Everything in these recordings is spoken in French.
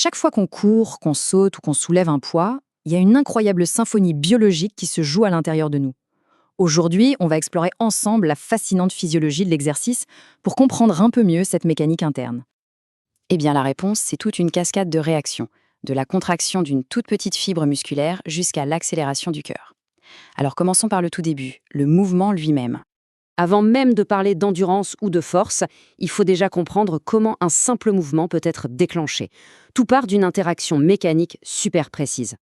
Chaque fois qu'on court, qu'on saute ou qu'on soulève un poids, il y a une incroyable symphonie biologique qui se joue à l'intérieur de nous. Aujourd'hui, on va explorer ensemble la fascinante physiologie de l'exercice pour comprendre un peu mieux cette mécanique interne. Eh bien, la réponse, c'est toute une cascade de réactions, de la contraction d'une toute petite fibre musculaire jusqu'à l'accélération du cœur. Alors commençons par le tout début, le mouvement lui-même. Avant même de parler d'endurance ou de force, il faut déjà comprendre comment un simple mouvement peut être déclenché. Tout part d'une interaction mécanique super précise.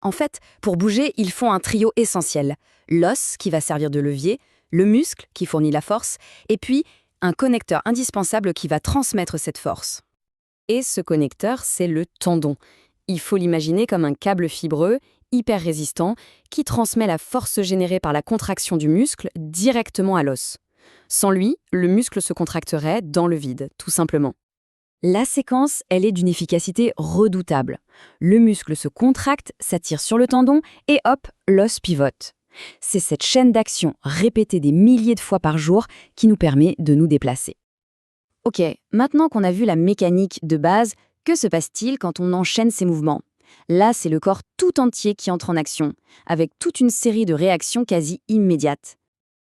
En fait, pour bouger, il faut un trio essentiel. L'os, qui va servir de levier, le muscle, qui fournit la force, et puis un connecteur indispensable qui va transmettre cette force. Et ce connecteur, c'est le tendon. Il faut l'imaginer comme un câble fibreux, hyper résistant, qui transmet la force générée par la contraction du muscle directement à l'os. Sans lui, le muscle se contracterait dans le vide, tout simplement. La séquence, elle est d'une efficacité redoutable. Le muscle se contracte, s'attire sur le tendon et hop, l'os pivote. C'est cette chaîne d'action répétée des milliers de fois par jour qui nous permet de nous déplacer. Ok, maintenant qu'on a vu la mécanique de base, que se passe-t-il quand on enchaîne ces mouvements ? Là, c'est le corps tout entier qui entre en action, avec toute une série de réactions quasi immédiates.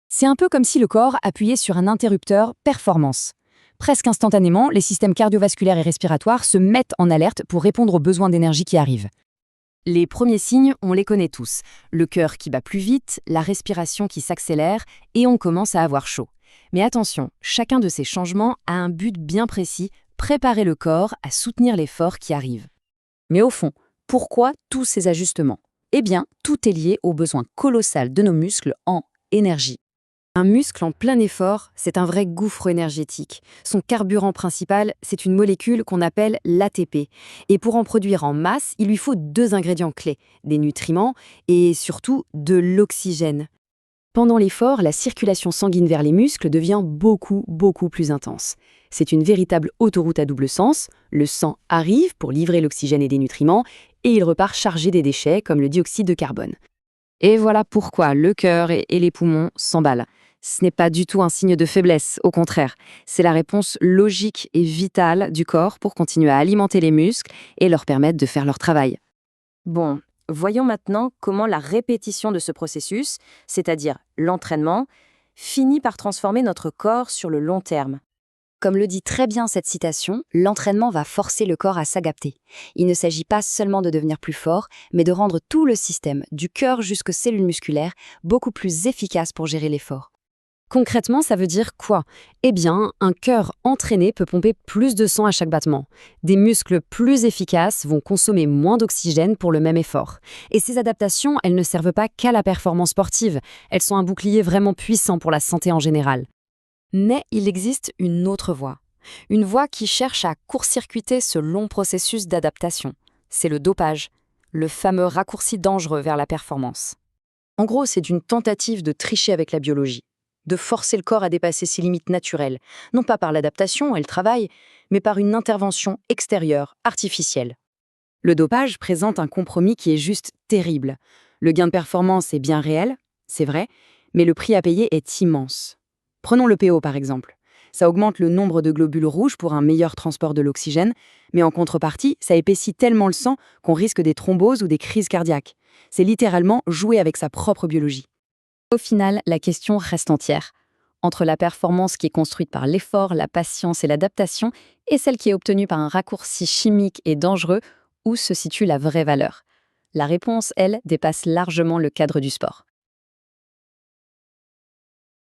C'est un peu comme si le corps appuyait sur un interrupteur performance. Presque instantanément, les systèmes cardiovasculaires et respiratoires se mettent en alerte pour répondre aux besoins d'énergie qui arrivent. Les premiers signes, on les connaît tous. Le cœur qui bat plus vite, la respiration qui s'accélère et on commence à avoir chaud. Mais attention, chacun de ces changements a un but bien précis, préparer le corps à soutenir l'effort qui arrive. Mais au fond, pourquoi tous ces ajustements ? Eh bien, tout est lié au besoin colossal de nos muscles en énergie. Un muscle en plein effort, c'est un vrai gouffre énergétique. Son carburant principal, c'est une molécule qu'on appelle l'ATP. Et pour en produire en masse, il lui faut 2 ingrédients clés, des nutriments et surtout de l'oxygène. Pendant l'effort, la circulation sanguine vers les muscles devient beaucoup plus intense. C'est une véritable autoroute à double sens. Le sang arrive pour livrer l'oxygène et des nutriments, et il repart chargé des déchets comme le dioxyde de carbone. Et voilà pourquoi le cœur et les poumons s'emballent. Ce n'est pas du tout un signe de faiblesse, au contraire. C'est la réponse logique et vitale du corps pour continuer à alimenter les muscles et leur permettre de faire leur travail. Bon, voyons maintenant comment la répétition de ce processus, c'est-à-dire l'entraînement, finit par transformer notre corps sur le long terme. Comme le dit très bien cette citation, l'entraînement va forcer le corps à s'adapter. Il ne s'agit pas seulement de devenir plus fort, mais de rendre tout le système, du cœur jusqu'aux cellules musculaires, beaucoup plus efficace pour gérer l'effort. Concrètement, ça veut dire quoi ? Eh bien, un cœur entraîné peut pomper plus de sang à chaque battement. Des muscles plus efficaces vont consommer moins d'oxygène pour le même effort. Et ces adaptations, elles ne servent pas qu'à la performance sportive. Elles sont un bouclier vraiment puissant pour la santé en général. Mais il existe une autre voie. Une voie qui cherche à court-circuiter ce long processus d'adaptation. C'est le dopage, le fameux raccourci dangereux vers la performance. En gros, c'est une tentative de tricher avec la biologie, de forcer le corps à dépasser ses limites naturelles, non pas par l'adaptation et le travail, mais par une intervention extérieure, artificielle. Le dopage présente un compromis qui est juste terrible. Le gain de performance est bien réel, c'est vrai, mais le prix à payer est immense. Prenons le PO par exemple. Ça augmente le nombre de globules rouges pour un meilleur transport de l'oxygène, mais en contrepartie, ça épaissit tellement le sang qu'on risque des thromboses ou des crises cardiaques. C'est littéralement jouer avec sa propre biologie. Au final, la question reste entière. Entre la performance qui est construite par l'effort, la patience et l'adaptation, et celle qui est obtenue par un raccourci chimique et dangereux, où se situe la vraie valeur ? La réponse, elle, dépasse largement le cadre du sport.